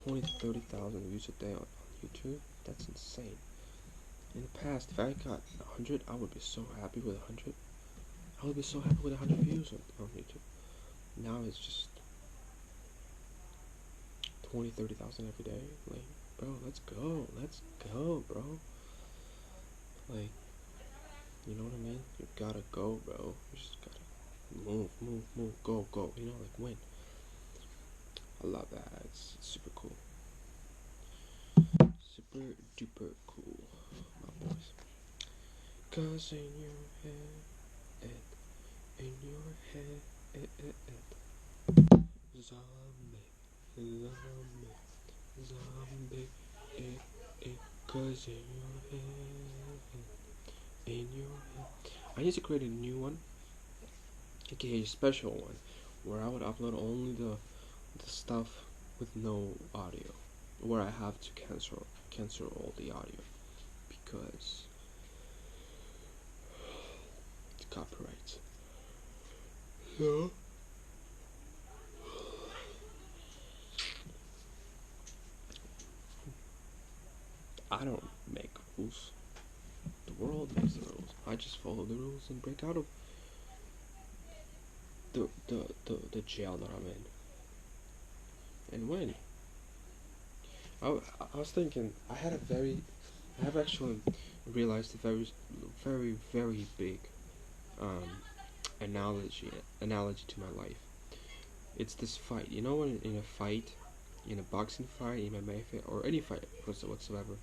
20 to 30,000 views a day on YouTube. That's insane. In the past, if I got 100, I would be so happy with 100. I would be so happy with 100 views on YouTube. Now it's just 20, 30,000 every day. Like, bro, let's go, bro. Like, you know what I mean? You gotta go, bro. You just gotta move, go. You know, like win. I love that. It's super cool. Super duper cool, my boys. Cause in your head, in your head, zombie, zombie, cause in your head. I need to create a new one, aka a special one, where I would upload only the stuff with no audio, where I have to cancel all the audio because it's copyright. So I don't make rules. The world makes the rules. I just follow the rules and break out of the jail that I'm in. And when I was thinking, I have actually realized a very big um, analogy to my life. It's this fight. You know, when in a fight, in a boxing fight, MMA fight, or any fight whatsoever,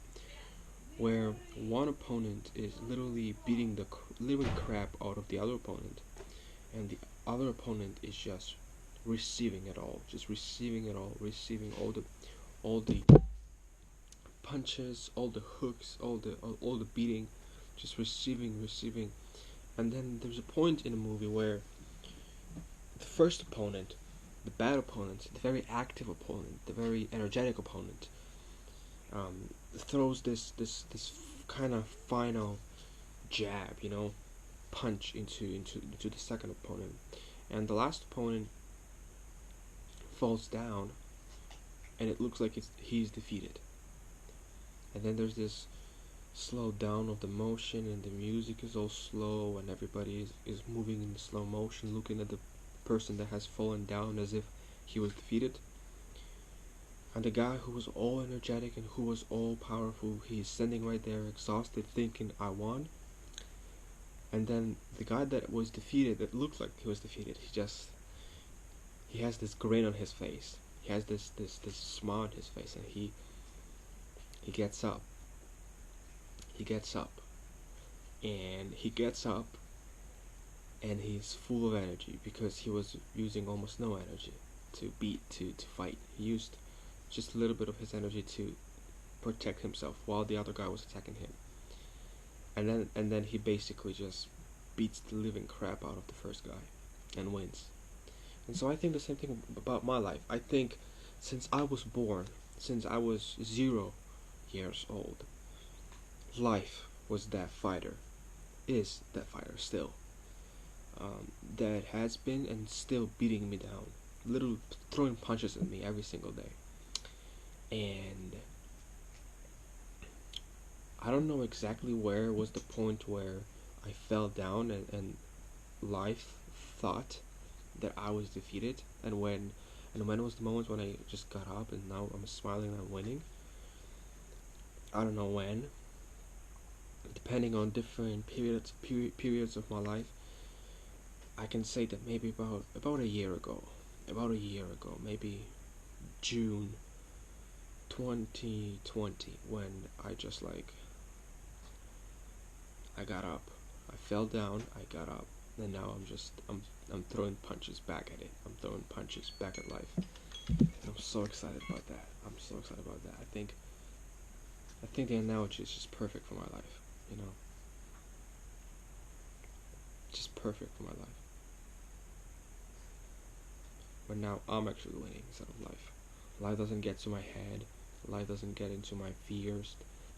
where one opponent is literally beating the living crap out of the other opponent, and the other opponent is just receiving it all, receiving all the punches, all the hooks, all the beating, just receiving. And then there's a point in the movie where the first opponent, the bad opponent, the very active opponent, the very energetic opponent, throws this kind of final jab, punch into the second opponent, and the last opponent falls down, and it looks like he's defeated. And then there's this slow down of the motion, and the music is all slow, and everybody is moving in slow motion, looking at the person that has fallen down as if he was defeated. And the guy who was all energetic and who was all powerful, he's standing right there exhausted, thinking, I won. And then the guy that was defeated, that looked like he was defeated, he has this grin on his face. He has this smile on his face, and he gets up. He gets up, and he's full of energy because he was using almost no energy to fight. He used just a little bit of his energy to protect himself while the other guy was attacking him. And then he basically just beats the living crap out of the first guy and wins. And so I think the same thing about my life. I think since I was born, since I was 0 years old, life was that fighter, is that fighter still, that has been and still beating me down, literally throwing punches at me every single day. And I don't know exactly where was the point where I fell down and life thought that I was defeated, and when was the moment when I just got up and now I'm smiling and I'm winning. I don't know when, depending on different periods of my life. I can say that maybe about a year ago, maybe June 2020, when I just I got up. I fell down, I got up, and now I'm throwing punches back at it. I'm throwing punches back at life. I'm so excited about that. I think the analogy is just perfect for my life, Just perfect for my life. But now I'm actually winning instead of life. Life doesn't get to my head. Life doesn't get into my fears.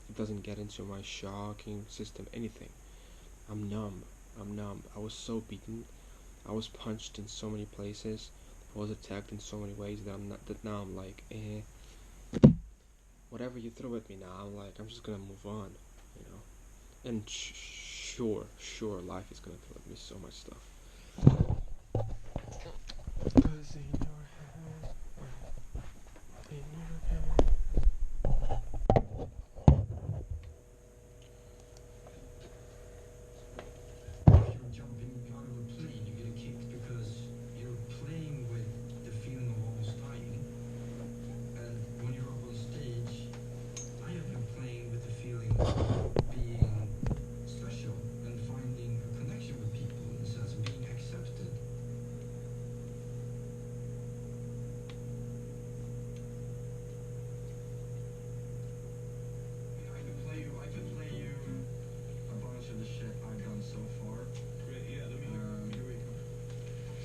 It doesn't get into my shocking system, anything. I'm numb. I was so beaten. I was punched in so many places. I was attacked in so many ways that now I'm like, whatever you throw at me now, I'm just gonna move on, you know. And sure, life is gonna throw at me so much stuff. 'Cause in your head, in your head. If you're jumping out of a plane, you get a kick because you're playing with the feeling of almost dying. And when you're up on stage, I have been playing with the feeling of being special and finding a connection with people in a sense of being accepted. I could play you a bunch of the shit I've done so far. Great, yeah, let me here we go.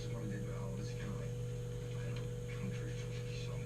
Started out as kind of like, I don't know, country song.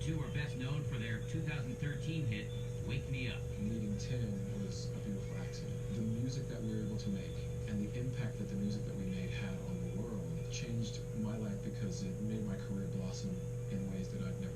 two are best known for their 2013 hit, Wake Me Up. Meeting Tim was a beautiful accident. The music that we were able to make and the impact that the music that we made had on the world changed my life because it made my career blossom in ways that I've never